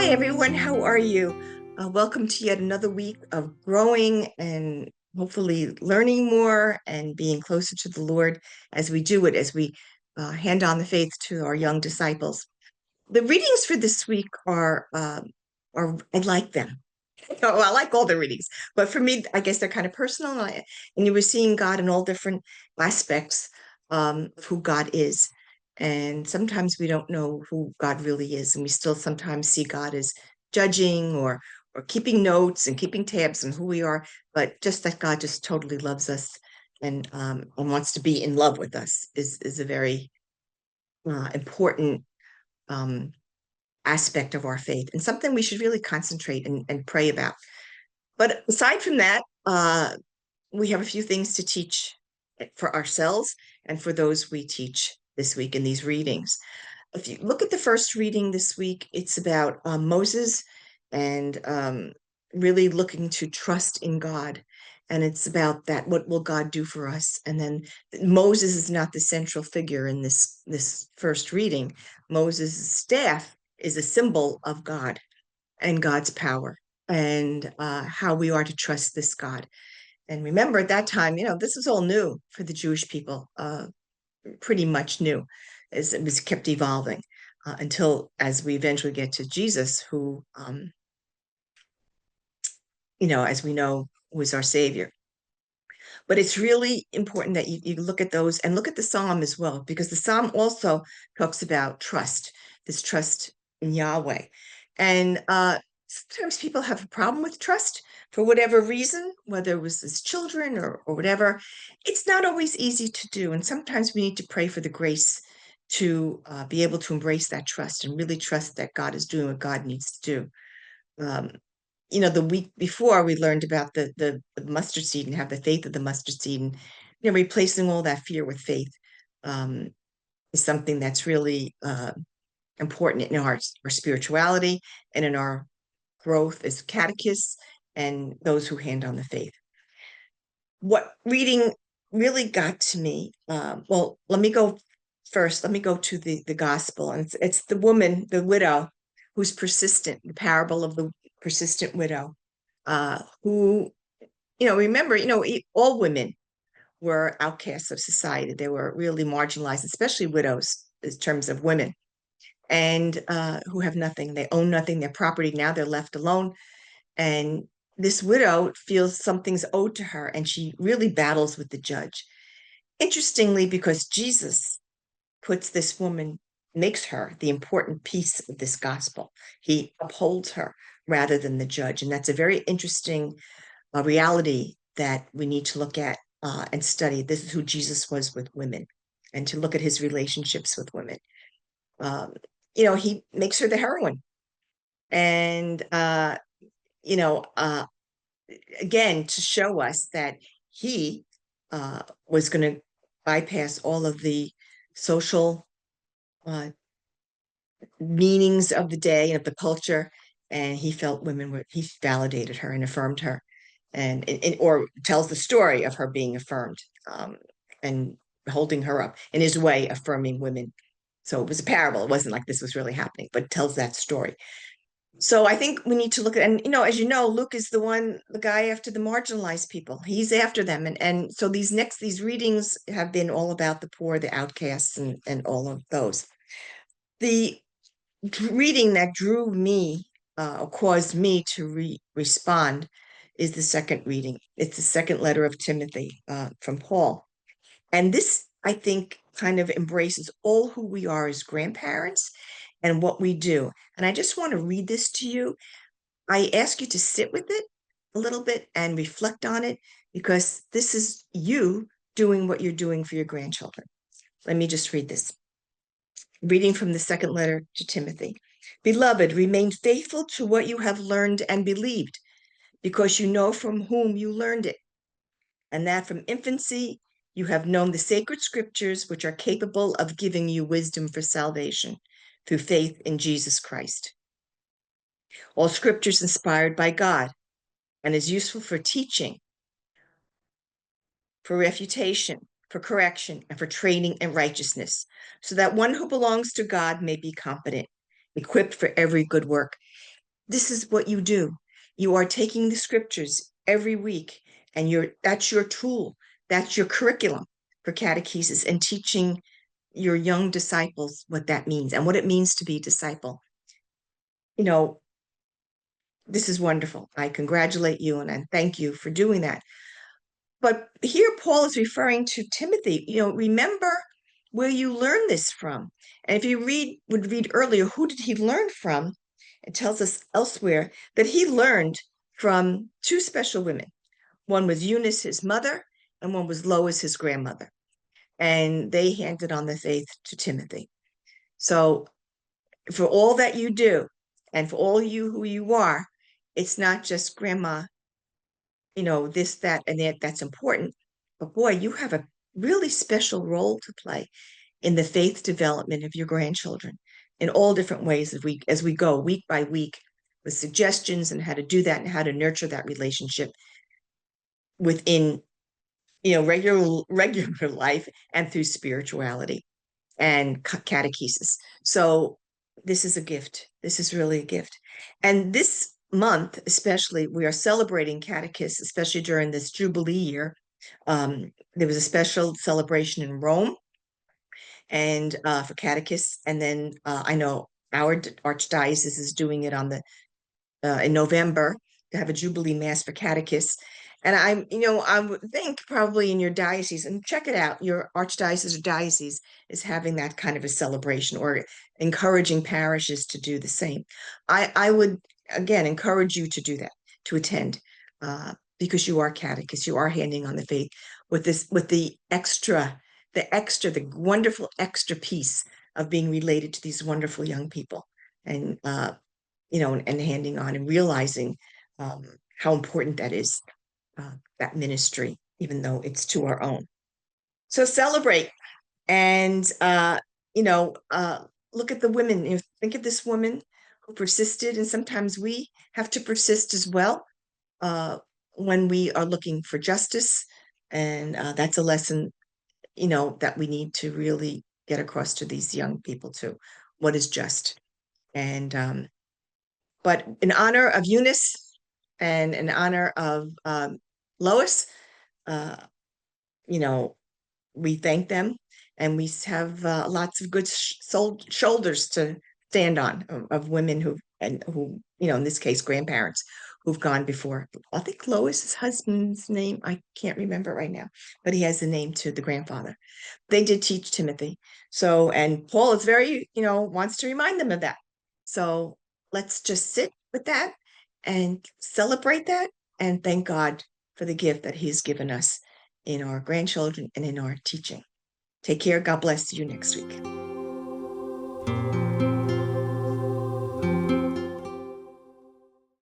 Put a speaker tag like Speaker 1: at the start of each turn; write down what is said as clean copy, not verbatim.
Speaker 1: Hi, everyone. How are you? Welcome to yet another week of growing and hopefully learning more and being closer to the Lord as we do it, as we hand on the faith to our young disciples. The readings for this week are I like them. Oh, I like all the readings, but for me, I guess they're kind of personal. And you were seeing God in all different aspects of who God is. And sometimes we don't know who God really is, and we still sometimes see God as judging or keeping notes and keeping tabs on who we are. But just that God just totally loves us and wants to be in love with us is a very important um, aspect of our faith and something we should really concentrate and pray about. But aside from that, we have a few things to teach for ourselves and for those we teach this week in these readings. If you look at the first reading this week, it's about Moses and really looking to trust in God. And it's about that, what will God do for us? And then Moses is not the central figure in this first reading. Moses' staff is a symbol of God and God's power and how we are to trust this God. And remember, at that time, this was all new for the Jewish people, pretty much new, as it was kept evolving until as we eventually get to Jesus, who, as we know, was our Savior. But it's really important that you look at those and look at the Psalm as well, because the Psalm also talks about trust, this trust in Yahweh. And sometimes people have a problem with trust for whatever reason, whether it was as children or whatever. It's not always easy to do. And sometimes we need to pray for the grace to be able to embrace that trust and really trust that God is doing what God needs to do. The week before we learned about the mustard seed and have the faith of the mustard seed, and replacing all that fear with faith um, is something that's really important in our spirituality and in our growth as catechists and those who hand on the faith. What reading really got to me, well, let me go first. Let me go to the gospel, and it's the woman, the widow, who's persistent. The parable of the persistent widow, who, remember, all women were outcasts of society. They were really marginalized, especially widows in terms of women, and who have nothing. They own nothing. Their property now they're left alone, and this widow feels something's owed to her, and she really battles with the judge. Interestingly, because Jesus puts this woman, makes her the important piece of this gospel. He upholds her rather than the judge. And that's a very interesting reality that we need to look at and study. This is who Jesus was with women, and to look at his relationships with women. Um, he makes her the heroine. And, you know, uh, again, to show us that he was going to bypass all of the social uh, meanings of the day and of the culture, and he felt he validated her and affirmed her, or tells the story of her being affirmed, and holding her up in his way, affirming women. So it was a parable. It wasn't like this was really happening, but tells that story. So I think we need to look at, and as you know, Luke is the guy after the marginalized people. He's after them. And so these readings have been all about the poor, the outcasts, and all of those. The reading that drew me, or caused me to respond, is the second reading. It's the second letter of Timothy from Paul. And this, I think, kind of embraces all who we are as grandparents and what we do. And I just want to read this to you. I ask you to sit with it a little bit and reflect on it, because this is you doing what you're doing for your grandchildren. Let me just read this. Reading from the second letter to Timothy. Beloved, remain faithful to what you have learned and believed, because you know from whom you learned it, and that from infancy you have known the sacred scriptures, which are capable of giving you wisdom for salvation through faith in Jesus Christ. All scripture is inspired by God and is useful for teaching, for refutation, for correction, and for training in righteousness, so that one who belongs to God may be competent, equipped for every good work. this is what you do. You are taking the scriptures every week, and that's your tool, that's your curriculum for catechesis, and teaching your young disciples what that means and what it means to be a disciple. You know, this is wonderful. I congratulate you and I thank you for doing that. But here Paul is referring to Timothy. Remember where you learned this from. And if you would read earlier, who did he learn from? It tells us elsewhere that he learned from two special women. One was Eunice, his mother, and one was Lois, his grandmother. And they handed on the faith to Timothy. So for all that you do, and for all you who you are, it's not just grandma, this, that, and that's important. But boy, you have a really special role to play in the faith development of your grandchildren in all different ways as we go week by week with suggestions and how to do that and how to nurture that relationship within regular life and through spirituality and catechesis. So this is a gift. This is really a gift. And this month, especially, we are celebrating catechists, especially during this Jubilee year. There was a special celebration in Rome and for catechists. And then I know our archdiocese is doing it in November to have a Jubilee Mass for catechists. And I would think probably in your diocese, and check it out, your archdiocese or diocese is having that kind of a celebration or encouraging parishes to do the same. I would, again, encourage you to do that, to attend, because you are catechists, you are handing on the faith with the wonderful extra piece of being related to these wonderful young people. And and handing on and realizing how important that is, that ministry, even though it's to our own. So celebrate and, look at the women. Think of this woman who persisted, and sometimes we have to persist as well when we are looking for justice. And that's a lesson, that we need to really get across to these young people too. What is just? And but in honor of Eunice and in honor of Lois, uh, you know, we thank them, and we have lots of good shoulders to stand on of women who, in this case, grandparents who've gone before. I think Lois's husband's name, I can't remember right now, but he has a name to the grandfather. They did teach Timothy. So, and Paul is very, wants to remind them of that. So let's just sit with that and celebrate that and thank God for the gift that he's given us in our grandchildren and in our teaching. Take care. God bless you next week.